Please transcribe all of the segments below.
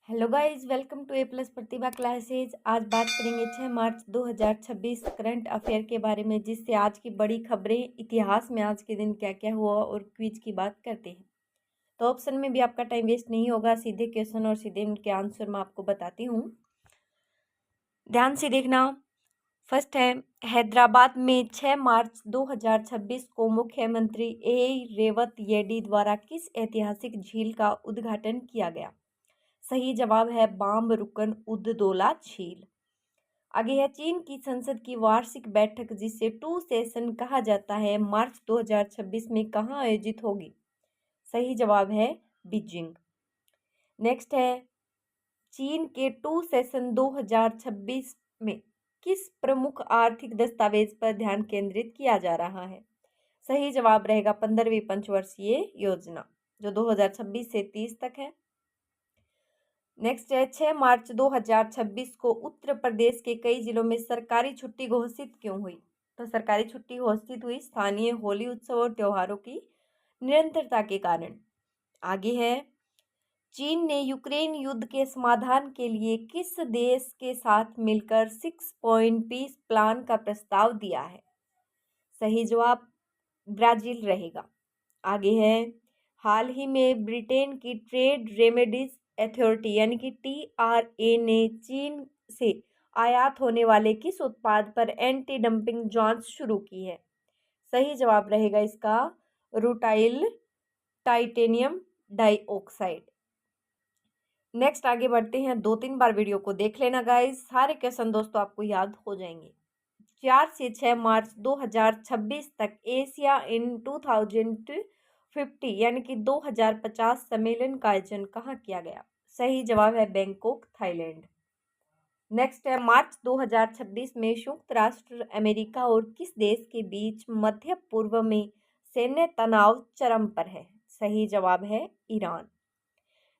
Hello guys, welcome to A plus Pratibha classes. आज बात करेंगे 6 मार्च 2026 करंट अफेयर के बारे में, जिससे आज की बड़ी खबरें, इतिहास में आज के दिन क्या क्या हुआ और क्विज की बात करते हैं। तो ऑप्शन में भी आपका टाइम वेस्ट नहीं होगा, सीधे क्वेश्चन और सीधे उनके आंसर मैं आपको बताती हूँ। ध्यान से देखना। फर्स्ट है, हैदराबाद में 6 मार्च 2026 को मुख्यमंत्री ए रेवत येडी द्वारा किस ऐतिहासिक झील का उद्घाटन किया गया? सही जवाब है बाम रुकन उद्दोला झील। आगे है, चीन की संसद की वार्षिक बैठक जिसे टू सेशन कहा जाता है, मार्च 2026 में कहाँ आयोजित होगी? सही जवाब है बीजिंग। नेक्स्ट है, चीन के टू सेशन 2026 में किस प्रमुख आर्थिक दस्तावेज पर ध्यान केंद्रित किया जा रहा है? सही जवाब रहेगा 15वीं पंचवर्षीय योजना, जो 2026 से 30 तक है। नेक्स्ट है, 6 मार्च 2026 को उत्तर प्रदेश के कई जिलों में सरकारी छुट्टी घोषित क्यों हुई? तो सरकारी छुट्टी घोषित हुई स्थानीय होली उत्सव और त्योहारों की निरंतरता के कारण। आगे है, चीन ने यूक्रेन युद्ध के समाधान के लिए किस देश के साथ मिलकर 6 पॉइंट पीस प्लान का प्रस्ताव दिया है? सही जवाब ब्राजील रहेगा। आगे है, हाल ही में ब्रिटेन की ट्रेड रेमेडीज अथॉरिटी यानी कि TRA ने चीन से आयात होने वाले किस उत्पाद पर एंटी डंपिंग जांच शुरू की है? सही जवाब रहेगा इसका रूटाइल टाइटेनियम डाइऑक्साइड। नेक्स्ट आगे बढ़ते हैं। 2-3 बार वीडियो को देख लेना गाइस, सारे क्वेश्चन दोस्तों आपको याद हो जाएंगे। 4 से 6 मार्च 2026 तक एशिया इन 2050 यानी कि 2050 सम्मेलन का आयोजन कहाँ किया गया? सही जवाब है बैंकॉक, थाईलैंड। नेक्स्ट है, मार्च 2026 में संयुक्त राष्ट्र अमेरिका और किस देश के बीच मध्य पूर्व में सैन्य तनाव चरम पर है? सही जवाब है ईरान।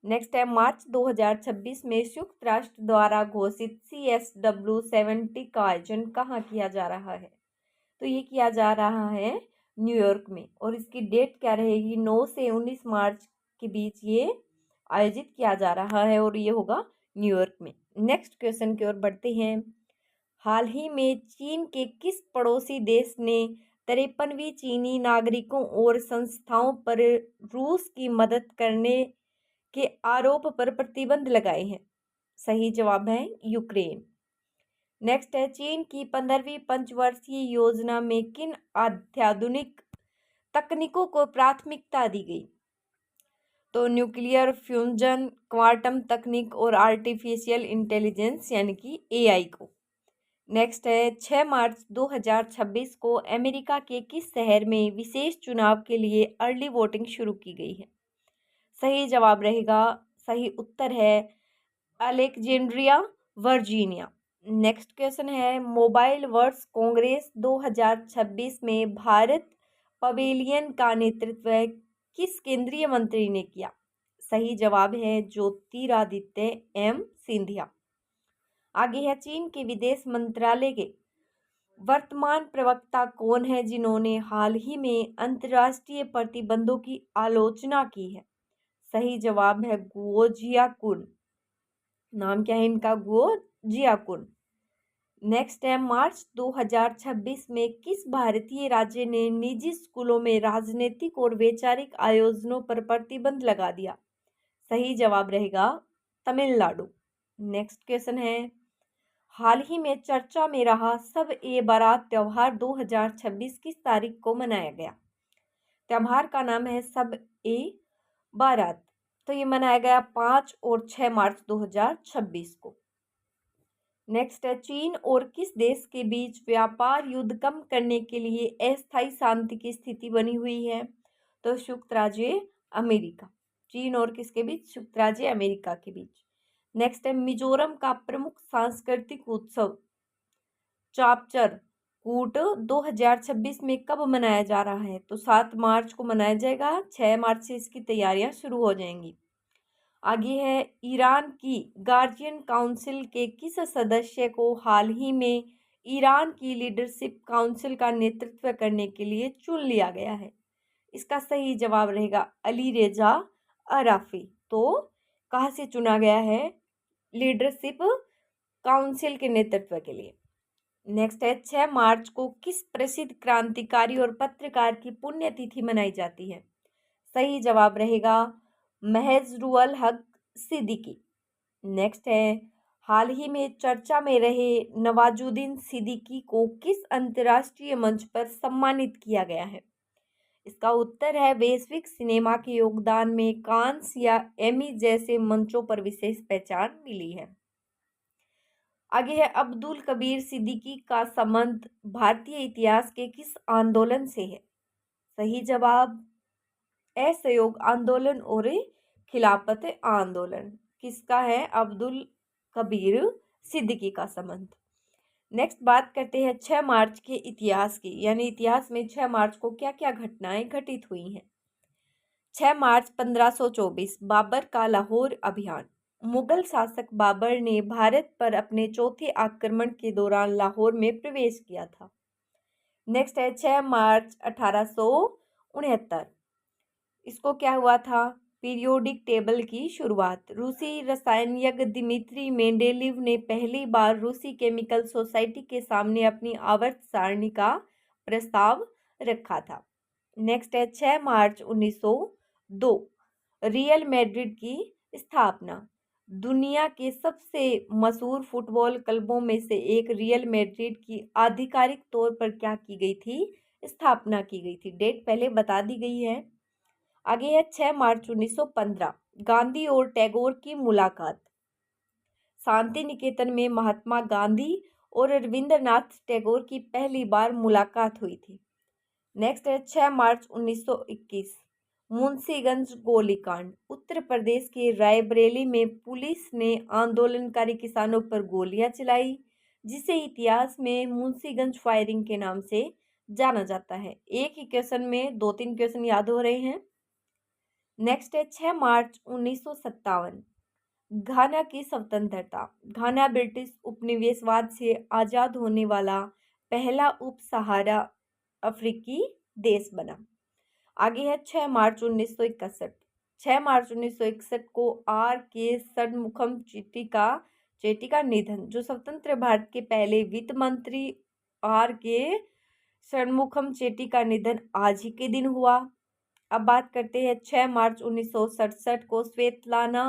नेक्स्ट है, मार्च 2026 में संयुक्त राष्ट्र द्वारा घोषित CSW70 का आयोजन कहाँ किया जा रहा है? तो ये किया जा रहा है न्यूयॉर्क में, और इसकी डेट क्या रहेगी? 9 से 19 मार्च के बीच ये आयोजित किया जा रहा है और ये होगा न्यूयॉर्क में। नेक्स्ट क्वेश्चन की ओर बढ़ते हैं। हाल ही में चीन के किस पड़ोसी देश ने 53वीं चीनी नागरिकों और संस्थाओं पर रूस की मदद करने के आरोप पर प्रतिबंध लगाए हैं? सही जवाब है यूक्रेन। नेक्स्ट है, चीन की 15वीं पंचवर्षीय योजना में किन अत्याधुनिक तकनीकों को प्राथमिकता दी गई? तो न्यूक्लियर फ्यूजन, क्वांटम तकनीक और आर्टिफिशियल इंटेलिजेंस यानी कि AI को। नेक्स्ट है, 6 मार्च 2026 को अमेरिका के किस शहर में विशेष चुनाव के लिए अर्ली वोटिंग शुरू की गई है? सही जवाब रहेगा, सही उत्तर है अलेक्जेंड्रिया, वर्जीनिया। नेक्स्ट क्वेश्चन है, मोबाइल वर्ल्ड कांग्रेस 2026 में भारत पवेलियन का नेतृत्व किस केंद्रीय मंत्री ने किया? सही जवाब है ज्योतिरादित्य M सिंधिया। आगे है, चीन के विदेश मंत्रालय के वर्तमान प्रवक्ता कौन है जिन्होंने हाल ही में अंतर्राष्ट्रीय प्रतिबंधों की आलोचना की है? सही जवाब है गुओ जियाकुन। नाम क्या है इनका? गुओ जियाकुन। नेक्स्ट है, मार्च 2026 में किस भारतीय राज्य ने निजी स्कूलों में राजनीतिक और वैचारिक आयोजनों पर प्रतिबंध लगा दिया? सही जवाब रहेगा तमिलनाडु। नेक्स्ट क्वेश्चन है, हाल ही में चर्चा में रहा सब ए बारात त्योहार 2026 किस तारीख को मनाया गया? त्योहार का नाम है सब ए बारात, तो ये मनाया गया 5 और 6 मार्च 2026 को। नेक्स्ट है, चीन और किस देश के बीच व्यापार युद्ध कम करने के लिए अस्थायी शांति की स्थिति बनी हुई है? तो संयुक्त राज्य अमेरिका। चीन और किसके बीच? संयुक्त राज्य अमेरिका के बीच। नेक्स्ट है, मिजोरम का प्रमुख सांस्कृतिक उत्सव चापचर कूट 2026 में कब मनाया जा रहा है? तो 7 मार्च को मनाया जाएगा, 6 मार्च से इसकी तैयारियां शुरू हो जाएंगी। आगे है, ईरान की गार्जियन काउंसिल के किस सदस्य को हाल ही में ईरान की लीडरशिप काउंसिल का नेतृत्व करने के लिए चुन लिया गया है? इसका सही जवाब रहेगा अली रेजा अराफी। तो कहाँ से चुना गया है? लीडरशिप काउंसिल के नेतृत्व के लिए। नेक्स्ट है 6 मार्च को किस प्रसिद्ध क्रांतिकारी और पत्रकार की पुण्यतिथि मनाई जाती है? सही जवाब रहेगा महजुरुल हक सिद्दीकी। नेक्स्ट है हाल ही में चर्चा में रहे नवाजुद्दीन सिद्दीकी को किस अंतर्राष्ट्रीय मंच पर सम्मानित किया गया है? इसका उत्तर है वैश्विक सिनेमा के योगदान में कांस या एमी जैसे मंचों पर विशेष पहचान मिली है। आगे है अब्दुल कबीर सिद्दीकी का संबंध भारतीय इतिहास के किस आंदोलन से है? सही जवाब असहयोग आंदोलन और खिलाफत आंदोलन। किसका है? अब्दुल कबीर सिद्दीकी का संबंध। नेक्स्ट बात करते हैं 6 मार्च के इतिहास की, यानी इतिहास में 6 मार्च को क्या क्या घटनाएं घटित हुई हैं। 6 मार्च 1524 बाबर का लाहौर अभियान। मुगल शासक बाबर ने भारत पर अपने चौथे आक्रमण के दौरान लाहौर में प्रवेश किया था। नेक्स्ट है 6 मार्च 1869, इसको क्या हुआ था? पीरियोडिक टेबल की शुरुआत। रूसी रसायनज्ञ दिमित्री मेंडेलीव ने पहली बार रूसी केमिकल सोसाइटी के सामने अपनी आवर्त सारणी का प्रस्ताव रखा था। नेक्स्ट है 6 मार्च 1902 रियल मैड्रिड की स्थापना। दुनिया के सबसे मशहूर फुटबॉल क्लबों में से एक रियल मैड्रिड की आधिकारिक तौर पर क्या की गई थी? स्थापना की गई थी। डेट पहले बता दी गई है। आगे है 6 मार्च 1915 गांधी और टैगोर की मुलाकात। शांति निकेतन में महात्मा गांधी और रविंद्रनाथ टैगोर की पहली बार मुलाकात हुई थी। नेक्स्ट है 6 मार्च 1921 मुंशीगंज गोलीकांड। उत्तर प्रदेश के रायबरेली में पुलिस ने आंदोलनकारी किसानों पर गोलियां चलाई, जिसे इतिहास में मुंशीगंज फायरिंग के नाम से जाना जाता है। एक ही क्वेश्चन में 2-3 क्वेश्चन याद हो रहे हैं। नेक्स्ट है 6 मार्च 1957 घाना की स्वतंत्रता। घाना ब्रिटिश उपनिवेशवाद से आज़ाद होने वाला पहला उप सहारा अफ्रीकी देश बना। आगे है 6 मार्च 1961 6 मार्च 1961 को आर के षणमुखम चेट्टी का निधन। जो स्वतंत्र भारत के पहले वित्त मंत्री आर के षणमुखम चेट्टी का निधन आज ही के दिन हुआ। अब बात करते हैं 6 मार्च 1967 को स्वेतलाना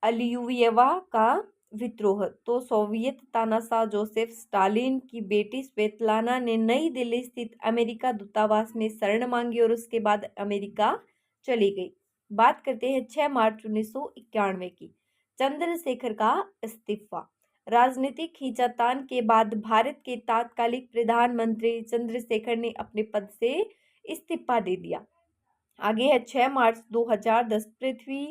अलियुएवा का विद्रोह। तो सोवियत तानाशाह जोसेफ स्टालिन की बेटी स्वेतलाना ने नई दिल्ली स्थित अमेरिका दूतावास में शरण मांगी और उसके बाद अमेरिका चली गई। बात करते हैं 6 मार्च 1991 की, चंद्रशेखर का इस्तीफा। राजनीतिक खींचातान के बाद भारत के तात्कालिक प्रधानमंत्री चंद्रशेखर ने अपने पद से इस्तीफा दे दिया। आगे है 6 मार्च 2010 पृथ्वी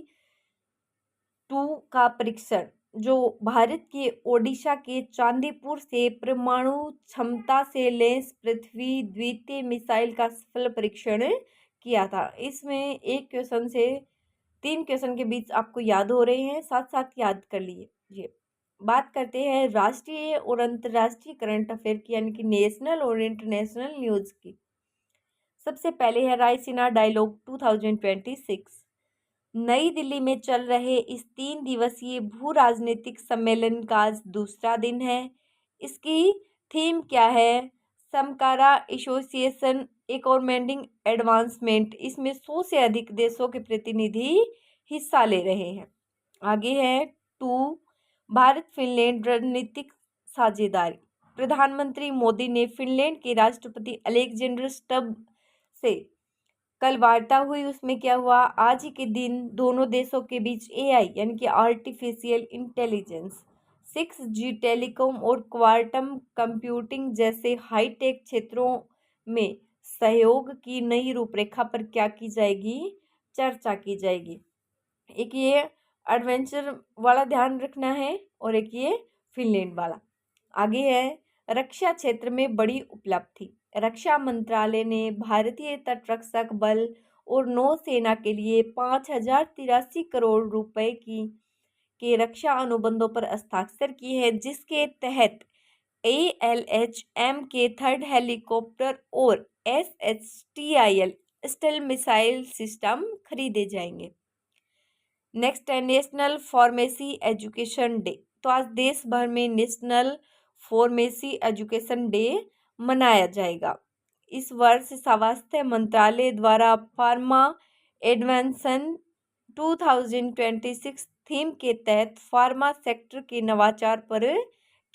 2 का परीक्षण। जो भारत के ओडिशा के चांदीपुर से परमाणु क्षमता से लैस पृथ्वी द्वितीय मिसाइल का सफल परीक्षण किया था। इसमें एक क्वेश्चन से 3 क्वेश्चन के बीच आपको याद हो रहे हैं, साथ साथ याद कर लीजिए। बात करते हैं राष्ट्रीय और अंतर्राष्ट्रीय करंट अफेयर की, यानी कि नेशनल और इंटरनेशनल न्यूज की। सबसे पहले है रायसीना डायलॉग 2026। नई दिल्ली में चल रहे इस 3 दिवसीय भू राजनीतिक सम्मेलन का आज दूसरा दिन है। इसकी थीम क्या है? समकारा एसोसिएशन इकोनॉमिक एडवांसमेंट। इसमें 100 से अधिक देशों के प्रतिनिधि हिस्सा ले रहे हैं। आगे है 2 भारत फिनलैंड रणनीतिक साझेदारी। प्रधानमंत्री मोदी ने फिनलैंड के राष्ट्रपति अलेक्जेंडर स्टब से कल वार्ता हुई। उसमें क्या हुआ? आज ही के दिन दोनों देशों के बीच एआई यानी कि आर्टिफिशियल इंटेलिजेंस, 6G टेलीकॉम और क्वांटम कंप्यूटिंग जैसे हाईटेक क्षेत्रों में सहयोग की नई रूपरेखा पर क्या की जाएगी? चर्चा की जाएगी। एक ये एडवेंचर वाला ध्यान रखना है और एक ये फिनलैंड वाला। आगे है रक्षा क्षेत्र में बड़ी उपलब्धि। रक्षा मंत्रालय ने भारतीय तटरक्षक बल और नौसेना के लिए 5083 करोड़ रुपए के रक्षा अनुबंधों पर हस्ताक्षर किए हैं, जिसके तहत ALHM के 3rd हेलीकॉप्टर और SHTIL स्टेल मिसाइल सिस्टम खरीदे जाएंगे। नेक्स्ट है नेशनल फार्मेसी एजुकेशन डे। तो आज देश भर में नेशनल फार्मेसी एजुकेशन डे मनाया जाएगा। इस वर्ष स्वास्थ्य मंत्रालय द्वारा फार्मा एडवांसन 2026 थीम के तहत फार्मा सेक्टर के नवाचार पर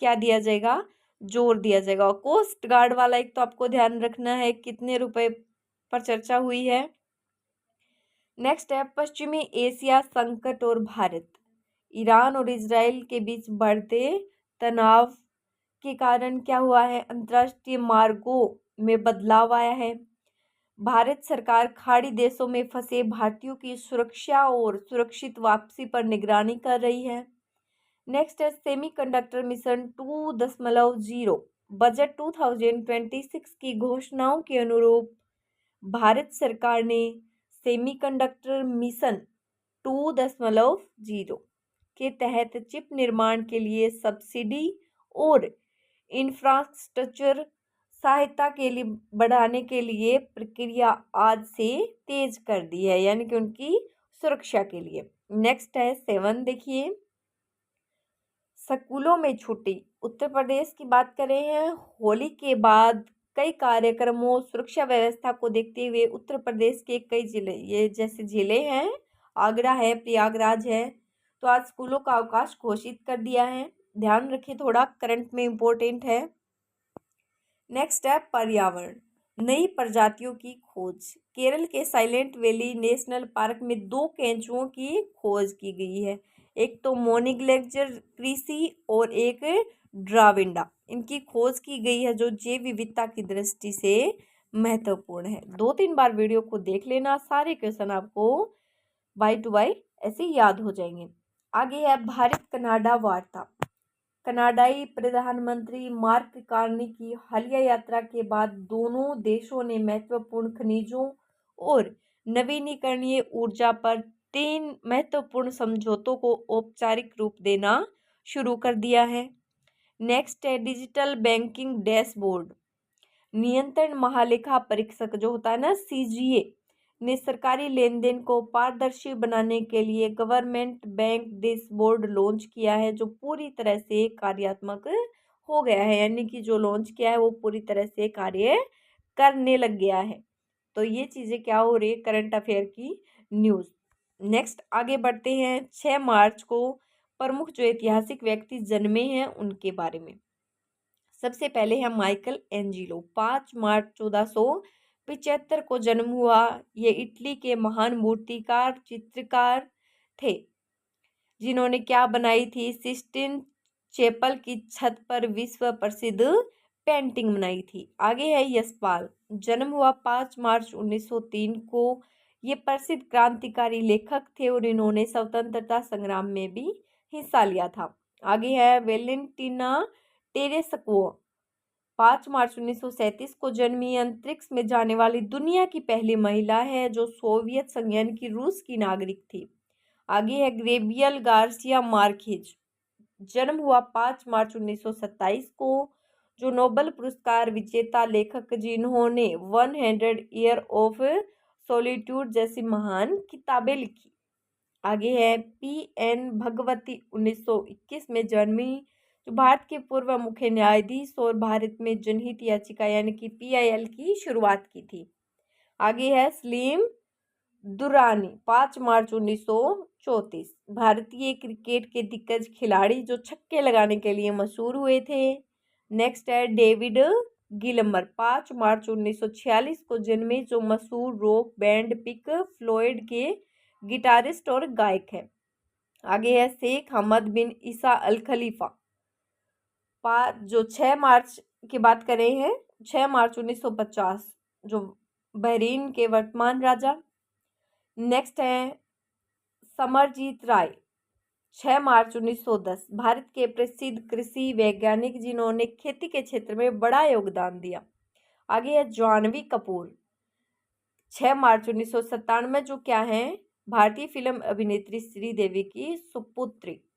क्या दिया जाएगा, जोर दिया जाएगा। कोस्ट गार्ड वाला एक तो आपको ध्यान रखना है कितने रुपए पर चर्चा हुई है। नेक्स्ट है पश्चिमी एशिया संकट और भारत। ईरान और इजराइल के बीच बढ़ते तनाव के कारण क्या हुआ है, अंतर्राष्ट्रीय मार्गों में बदलाव आया है। भारत सरकार खाड़ी देशों में फंसे भारतीयों की सुरक्षा और सुरक्षित वापसी पर निगरानी कर रही है। नेक्स्ट है सेमीकंडक्टर मिशन 2.0। बजट 2026 की घोषणाओं के अनुरूप भारत सरकार ने सेमीकंडक्टर मिशन 2.0 के तहत चिप निर्माण के लिए सब्सिडी और इंफ्रास्ट्रक्चर सहायता के लिए बढ़ाने के लिए प्रक्रिया आज से तेज कर दी है, यानी कि उनकी सुरक्षा के लिए। नेक्स्ट है 7, देखिए स्कूलों में छुट्टी। उत्तर प्रदेश की बात करें हैं, होली के बाद कई कार्यक्रमों सुरक्षा व्यवस्था को देखते हुए उत्तर प्रदेश के कई जिले, ये जैसे जिले हैं आगरा है, प्रयागराज है, तो आज स्कूलों का अवकाश घोषित कर दिया है। ध्यान रखिए, थोड़ा करंट में इम्पोर्टेंट है। नेक्स्ट है पर्यावरण, नई प्रजातियों की खोज। केरल के साइलेंट वैली नेशनल पार्क में 2 केंचुओं की खोज की गई है, एक तो मोनिग्लेक्जर क्रीसी और एक ड्राविंडा। इनकी खोज की गई है जो जैव विविधता की दृष्टि से महत्वपूर्ण है। 2-3 बार वीडियो को देख लेना, सारे क्वेश्चन आपको बाय टू बाय ऐसे याद हो जाएंगे। आगे है भारत कनाडा वार्ता। कनाडाई प्रधानमंत्री मार्क कार्नी की हालिया यात्रा के बाद दोनों देशों ने महत्वपूर्ण खनिजों और नवीनीकरणीय ऊर्जा पर 3 महत्वपूर्ण समझौतों को औपचारिक रूप देना शुरू कर दिया है। नेक्स्ट है डिजिटल बैंकिंग डैशबोर्ड। नियंत्रण महालेखा परीक्षक जो होता है ना, CGA ने सरकारी लेन देन को पारदर्शी बनाने के लिए गवर्नमेंट बैंक डैशबोर्ड लॉन्च किया है, जो पूरी तरह से कार्यात्मक हो गया है, यानी कि जो लॉन्च किया है वो पूरी तरह से कार्य करने लग गया है। तो ये चीज़ें क्या हो रही है, करंट अफेयर की न्यूज़। नेक्स्ट आगे बढ़ते हैं, 6 मार्च को प्रमुख जो ऐतिहासिक व्यक्ति जन्मे हैं उनके बारे में। सबसे पहले है माइकल एंजिलो। 5 मार्च 1475 को जन्म हुआ। ये इटली के महान मूर्तिकार चित्रकार थे जिन्होंने क्या बनाई थी, सिस्टीन चैपल की छत पर विश्व प्रसिद्ध पेंटिंग बनाई थी। आगे है यशपाल, जन्म हुआ 5 मार्च 1903 को। ये प्रसिद्ध क्रांतिकारी लेखक थे और इन्होंने स्वतंत्रता संग्राम में भी हिस्सा लिया था। आगे है वेलेंटिना टेरेस्को, 5 मार्च 1937 को जन्मी। अंतरिक्ष में जाने वाली दुनिया की पहली महिला है जो सोवियत संघ यानी कि रूस की नागरिक थी। आगे है ग्रेबियल गार्सिया मार्केज, जन्म हुआ 5 मार्च 1927 को, जो नोबेल पुरस्कार विजेता लेखक जिन्होंने 100 ईयर ऑफ सॉलिट्यूड जैसी महान किताबें लिखी। आगे है PN भगवती, 1921 में जन्मी, जो भारत के पूर्व मुख्य न्यायाधीश और भारत में जनहित याचिका यानी कि PIL की शुरुआत की थी। आगे है सलीम दुरानी, 5 मार्च 1934, भारतीय क्रिकेट के दिग्गज खिलाड़ी जो छक्के लगाने के लिए मशहूर हुए थे। नेक्स्ट है डेविड गिलमर, 5 मार्च 1946 को जन्मे, जो मशहूर रॉक बैंड पिंक फ्लॉयड के गिटारिस्ट और गायक हैं। आगे है शेख हमद बिन ईसा अल खलीफा, जो 6 मार्च की बात करें हैं, 6 मार्च 1950, जो बहरीन के वर्तमान राजा। नेक्स्ट है समरजीत राय, 6 मार्च 1910, भारत के प्रसिद्ध कृषि वैज्ञानिक जिन्होंने खेती के क्षेत्र में बड़ा योगदान दिया। आगे है जानवी कपूर, 6 मार्च 1997, जो क्या है, भारतीय फिल्म अभिनेत्री श्रीदेवी की सुपुत्री।